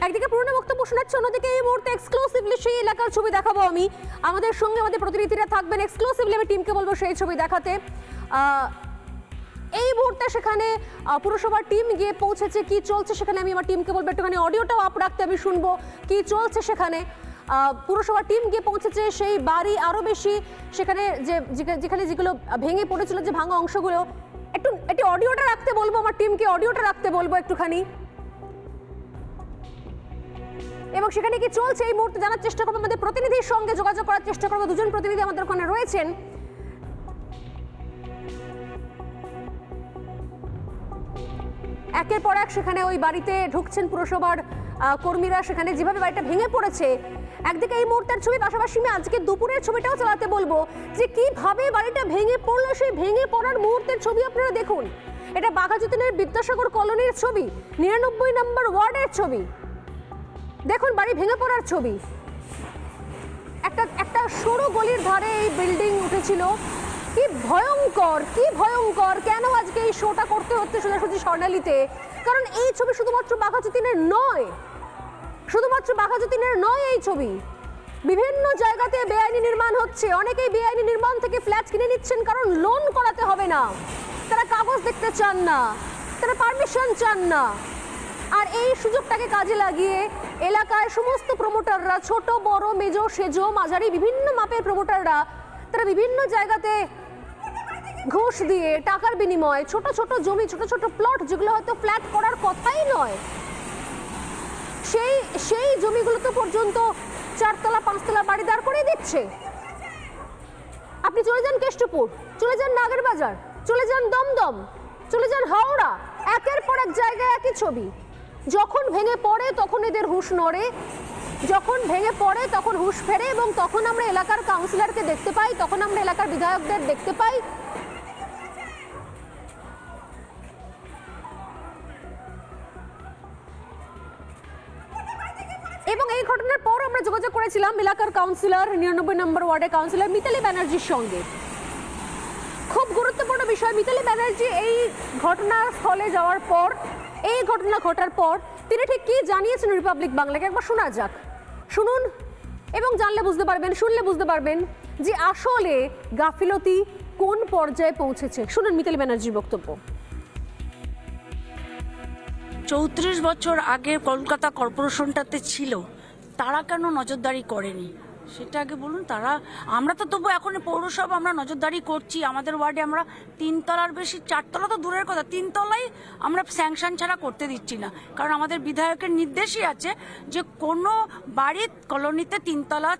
একদিকে পুরনো বক্তব্য শোনাচ্ছে, অন্যদিকে এই মুহূর্তে এক্সক্লুসিভলি সেই এলাকার ছবি দেখাবো আমি। আমাদের সঙ্গে আমাদের প্রতিনিধিরা থাকবেন, এক্সক্লুসিভলি আমি টিমকে বলবো সেই ছবি দেখাতে। এই মুহূর্তে সেখানে পুরসভার টিম গিয়ে পৌঁছেছে, কি চলছে সেখানে আমি আমার টিমকে বলবো একটুখানি অডিওটাও আপ রাখতে, আমি শুনবো কি চলছে সেখানে। পুরসভার টিম গিয়ে পৌঁছেছে সেই বাড়ি আরো বেশি, সেখানে যেখানে যেগুলো ভেঙে পড়েছিল, যে ভাঙা অংশগুলো, একটু অডিওটা রাখতে বলবো আমার টিমকে, অডিওটা রাখতে বলবো একটুখানি, এবং সেখানে কি চলছে এই মুহূর্তে জানার চেষ্টা করবো। আমাদের প্রতিনিধির সঙ্গে যোগাযোগ করার চেষ্টা করবো, দুজন প্রতিনিধি আমাদের ওখানে রয়েছেন। একের পর এক সেখানে ওই বাড়িতে ঢুকছেন পুরসভার কর্মীরা, সেখানে যেভাবে বাড়িটা ভেঙে পড়েছে। একদিকে এই মুহূর্তের ছবি, পাশাপাশি আমি আজকে দুপুরের ছবিটাও চালাতে বলবো, যে কিভাবে বাড়িটা ভেঙে পড়লো, সেই ভেঙে পড়ার মুহূর্তের ছবি আপনারা দেখুন। এটা বাঘাযতীনের বিদ্যাসাগর কলোনির ছবি, 99 নম্বর ওয়ার্ডের ছবি। দেখুন বাড়ি ভেঙে পড়ার ছবি। একটা সরু গলির ধারে এই বিল্ডিং উঠেছিল। কি ভয়ঙ্কর, কি ভয়ঙ্কর! কেন আজকে এই শোটা করতে হচ্ছে সোজাসুজি স্বর্ণালীতে? কারণ এই ছবি শুধুমাত্র বাঘাযতীনের নয়, শুধুমাত্র বাঘাযতীনের নয় এই ছবি। বিভিন্ন জায়গাতে বেআইনি নির্মাণ হচ্ছে, অনেকেই বেআইনি নির্মাণ থেকে ফ্ল্যাট কিনে নিচ্ছেন কারণ লোন করাতে হবে না, তারা কাগজ দেখতে চান না, তারা পারমিশন চান না। আর এই সুযোগটাকে কাজে লাগিয়ে এলাকায় সমস্ত প্রমোটাররা, ছোট বড় মেজো সেজো মাঝারি বিভিন্ন মাপের প্রমোটাররা, তারা বিভিন্ন জায়গাতে ঘুষ দিয়ে টাকার বিনিময়ে ছোট ছোট জমি, ছোট ছোট প্লট, যেগুলো হয়তো ফ্ল্যাট করার কথাই নয়, সেই জমিগুলোতে পর্যন্ত 4 তলা 5 তলা বাড়ি দাঁড় করে দিচ্ছে। আপনি চলে যান কেষ্টপুর, চলে যান নাগেরবাজার, চলে যান দমদম, চলে যান হাওড়া, একের পর এক জায়গায় একই ছবি। যখন ভেঙে পড়ে তখন এদের হুঁশ নড়ে, যখন ভেঙে পড়ে তখন হুঁশ ফেরে, এবং তখন আমরা এলাকার কাউন্সিলরকে দেখতে পাই, তখন আমরা এলাকার বিধায়কদের দেখতে পাই এবং এই ঘটনার পর আমরা যোগাযোগ করেছিলাম এলাকার কাউন্সিলর, 99 নম্বর ওয়ার্ডের কাউন্সিলর মিতালি ব্যানার্জির সঙ্গে। খুব গুরুত্বপূর্ণ বিষয়, মিতালি ব্যানার্জি এই ঘটনার স্থলে যাওয়ার পর, এই ঘটনা ঘটার পর তিনি ঠিক কি জানিয়েছেন রিপাবলিক বাংলাকে একবার শোনা যাক। শুনুন এবং জানলে বুঝতে পারবেন, শুনলে বুঝতে পারবেন যে আসলে গাফিলতি কোন পর্যায়ে পৌঁছেছে। শুনুন মিতালি ব্যানার্জির বক্তব্য। 34 বছর আগে কলকাতা কর্পোরেশনটাতে ছিল, তারা কেন নজরদারি করেনি সেটা আগে বলুন। আমরা তো তবু এখন পৌরসভা আমরা নজরদারি করছি। আমাদের ওয়ার্ডে আমরা 3 তলার বেশি, 4 তলা তো দূরের কথা, 3 তলাই আমরা স্যাংশন ছাড়া করতে দিচ্ছি না, কারণ আমাদের বিধায়কের নির্দেশই আছে যে কোনো বাড়ির কলোনিতে 3 তলা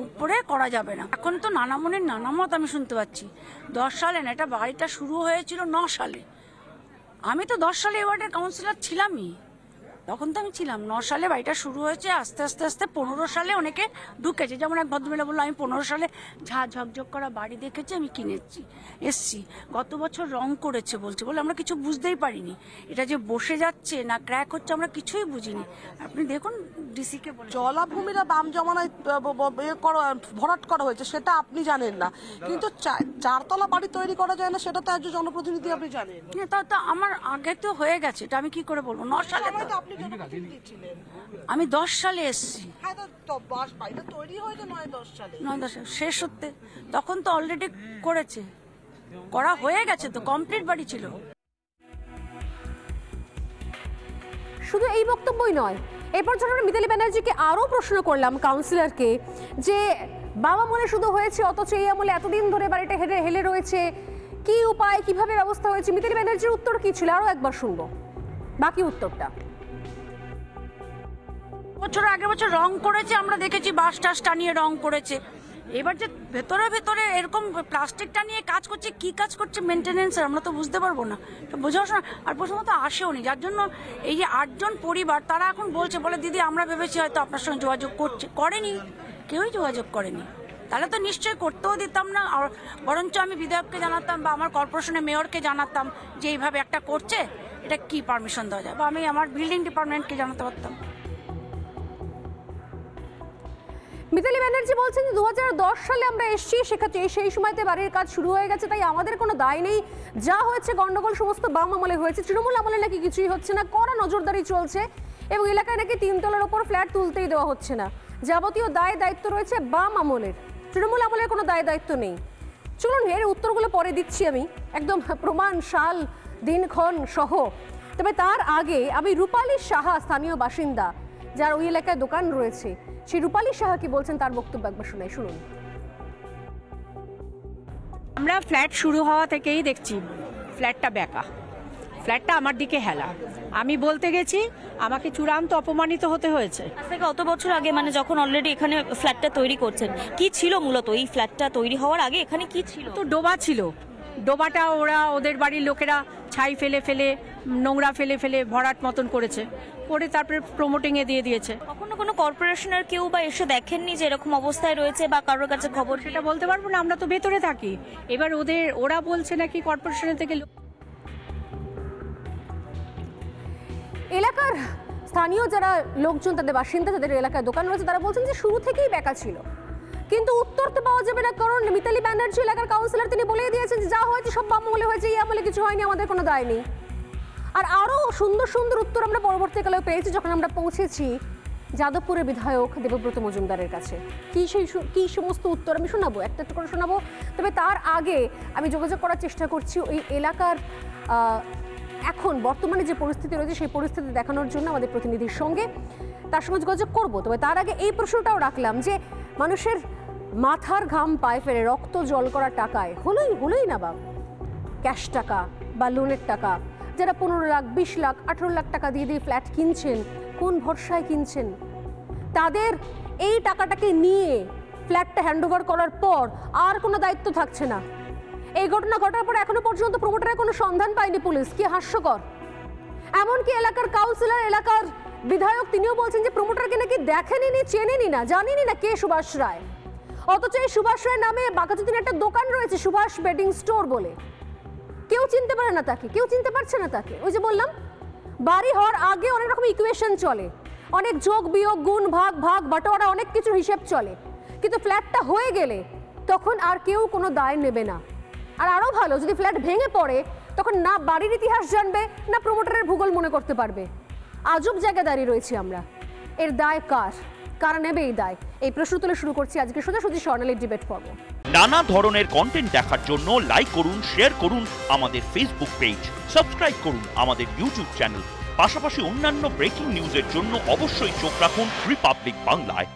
উপরে করা যাবে না। এখন তো নানা মনের নানা মত আমি শুনতে পাচ্ছি। 10 সালে না, এটা বাড়িটা শুরু হয়েছিল 9 সালে। আমি তো 10 সালে এই ওয়ার্ডের কাউন্সিলর ছিলামই, তখন তো আমি ছিলাম। 9 সালে বাড়িটা শুরু হয়েছে, আস্তে আস্তে আস্তে 15 সালে অনেকে ঢুকেছে। যেমন এক ভদ্রমহিলা বললো আমি 15 সালে ঝকঝক করা বাড়ি দেখেছি, আমি কিনেছি এসছি। গত বছর রং করেছে বলছে, বলে আমরা কিছু বুঝতেই পারিনি, এটা যে বসে যাচ্ছে না ক্র্যাক হচ্ছে আমরা কিছুই বুঝিনি। আপনি দেখুন ডিসিকে বলে জলাভূমিরা বাম জমানায় ভরাট করা হয়েছে, সেটা আপনি জানেন না, কিন্তু 4 তলা বাড়ি তৈরি করা যায় না সেটা তো একজন জনপ্রতিনিধি আপনি জানেন। তা আমার আগে তো হয়ে গেছে, এটা আমি কি করে বলবো। 9 সালে আমি 10 সালে এসছি, শেষ হতে তখন তো অলরেডি করেছে, করা হয়ে গেছে, তো কমপ্লিট বাড়ি ছিল। শুধু এই বক্তব্যই নয়, এরপর যখন মিতালি ব্যানার্জিকে আরো প্রশ্ন করলাম কাউন্সিলরকে, যে বাবা মনে শুধু হয়েছে অথচ এই আমলে এতদিন ধরে বাড়িটা হেলে রয়েছে, কি উপায়, কিভাবে ব্যবস্থা হয়েছে, মিতালি ব্যানার্জির উত্তর কি ছিল আরো একবার শুনবো বাকি উত্তরটা। আগের বছর রং করেছে, আমরা দেখেছি বাঁশ টাস টানিয়ে রং করেছে। এবার যে ভেতরে ভেতরে এরকম প্লাস্টিক টানিয়ে কাজ করছে, কি কাজ করছে মেনটেনেন্স আমরা তো বুঝতে পারবো না, বোঝাশোনা আর প্রথমত আসেও নি। যার জন্য এই যে 8 জন পরিবার তারা এখন বলছে, বলে দিদি আমরা ভেবেছি হয়তো আপনার সঙ্গে যোগাযোগ করছে, করেনি, কেউই যোগাযোগ করেনি। তাহলে তো নিশ্চয়ই করতেও দিতাম না, আর বরঞ্চ আমি বিধায়ককে জানাতাম বা আমার কর্পোরেশনের মেয়রকে জানাতাম যে এইভাবে একটা করছে, এটা কি পারমিশন দেওয়া যায়, বা আমি আমার বিল্ডিং ডিপার্টমেন্টকে জানাতে পারতাম। মিতালি ব্যানার্জি বলছেন যে 2010 সালে আমরা এসেছি, সেক্ষেত্রে সেই সময়তে বাড়ির কাজ শুরু হয়ে গেছে, তাই আমাদের কোনো দায় নেই। যা হয়েছে গন্ডগোল সমস্ত বাম আমলে হয়েছে, তৃণমূল আমলে নাকি কিছুই হচ্ছে না, কড়া নজরদারি চলছে। এবং এলাকায় নাকি 3 তলার ওপর ফ্ল্যাট তুলতেই দেওয়া হচ্ছে না। যাবতীয় দায় দায়িত্ব রয়েছে বাম আমলের, তৃণমূল আমলের কোনো দায় দায়িত্ব নেই। চলুন এর উত্তরগুলো পরে দিচ্ছি আমি, একদম প্রমাণ, সাল, দিনক্ষণ সহ। তবে তার আগে আমি রূপালী সাহা, স্থানীয় বাসিন্দা যার ওই এলাকায় দোকান রয়েছে, সেই রূপালী সাহা কি বলছেন তার বক্তব্য একবার শোনাই, শুনুন। আমরা ফ্ল্যাট শুরু হওয়া থেকেই দেখছি ফ্ল্যাটটা বেঁকা, ফ্ল্যাটটা আমার দিকে হেলা। আমি বলতে গেছি, আমাকে চূড়ান্ত অপমানিত হতে হয়েছে। আজ থেকে অত বছর আগে, মানে যখন অলরেডি এখানে ফ্ল্যাটটা তৈরি করছেন, কি ছিল মূলত এই ফ্ল্যাটটা তৈরি হওয়ার আগে এখানে কি ছিল? তো ডোবা ছিল, ডোবাটা ওদের বাড়ির লোকেরা ছাই ফেলে ফেলে, নোংরা ফেলে ফেলে ভরাট মতন করেছে, করে তারপরে প্রমোটিংয়ে দিয়ে দিয়েছে। কখনো কোনো কর্পোরেশনের কেউ বা এসে দেখেননি যে এরকম অবস্থায় রয়েছে বা কারোর কাছে খবর? সেটা বলতে পারবো না, আমরা তো ভেতরে থাকি। এবার ওরা বলছে নাকি কর্পোরেশনের থেকে। এলাকার স্থানীয় যারা লোকজন, তাদের বাসিন্দা, তাদের এলাকায় দোকান রয়েছে, তারা বলছেন যে শুরু থেকেই বেঁকা ছিল, কিন্তু উত্তর তো পাওয়া যাবে না, কারণ মিতালি ব্যানার্জি এলাকার কাউন্সিলর, তিনি বলে দিয়েছেন যে যা হয়েছে সব বাম আমলে হয়েছে, এই আমলে কিছু হয়নি, আমাদের কোনো দায় নেই। আর আরও সুন্দর সুন্দর উত্তর আমরা পরবর্তীকালেও পেয়েছি যখন আমরা পৌঁছেছি যাদবপুরের বিধায়ক দেবব্রত মজুমদারের কাছে। কি সমস্ত উত্তর আমি শোনাবো, একটা করে শোনাবো। তবে তার আগে আমি যোগাযোগ করার চেষ্টা করছি ওই এলাকার এখন বর্তমানে যে পরিস্থিতি রয়েছে সেই পরিস্থিতি দেখানোর জন্য আমাদের প্রতিনিধির সঙ্গে, তার সঙ্গে যোগাযোগ করবো। তবে তার আগে এই প্রশ্নটাও রাখলাম যে মানুষের মাথার ঘাম পায়ে ফেলে রক্ত জল করা টাকায় হলোই না বা ক্যাশ টাকা বা লোনের টাকা, যারা 15 লাখ, 20 লাখ, 18 লাখ টাকা দিয়ে ফ্ল্যাট কিনছেন, কোন ভরসায় কিনছেন? তাদের এই টাকাটাকে নিয়ে ফ্ল্যাটটা হ্যান্ডওভার করার পর আর কোনো দায়িত্ব থাকছে না। এই ঘটনা ঘটার পর এখনো পর্যন্ত প্রমোটারের কোনো সন্ধান পায়নি পুলিশ। কি হাস্যকর! এমনকি এলাকার কাউন্সিলর, এলাকার বিধায়ক, তিনিও বলছেন যে প্রমোটারকে নাকি দেখেনি, চেনেনি না, জানেনি না কে সুভাষ রায়। অথচ এই সুভাষ রায়ের নামে বাঘাযতীনে একটা দোকান রয়েছে, সুভাষ বেডিং স্টোর বলে। কেউ চিনতে পারে না তাকে, কেউ চিনতে পারছে না তাকে। ওই যে বললাম, বাড়ি হওয়ার আগে অনেক রকম ইকুয়েশন চলে, অনেক যোগ বিয়োগ, গুণ ভাগ, বাটোয়ারা, অনেক কিছু হিসেব চলে, কিন্তু ফ্ল্যাটটা হয়ে গেলে তখন আর কেউ কোনো দায় নেবে না। আর আরও ভালো, যদি ফ্ল্যাট ভেঙে পড়ে তখন না বাড়ির ইতিহাস জানবে, না প্রমোটারের ভূগোল মনে করতে পারবে। আজব জায়গায় দাঁড়িয়ে রয়েছি আমরা। এর দায় কারা নেবে এই দায়? এই প্রশ্ন তুলে শুরু করছি আজকে সোজাসুজি স্বর্ণালীর ডিবেট পর্ব। নানা ধরনের কন্টেন্ট দেখার জন্য লাইক করুন, শেয়ার করুন আমাদের ফেসবুক পেজ, সাবস্ক্রাইব করুন আমাদের ইউটিউব চ্যানেল। পাশাপাশি অন্যান্য ব্রেকিং নিউজের জন্য অবশ্যই চোখ রাখুন রিপাবলিক বাংলায়।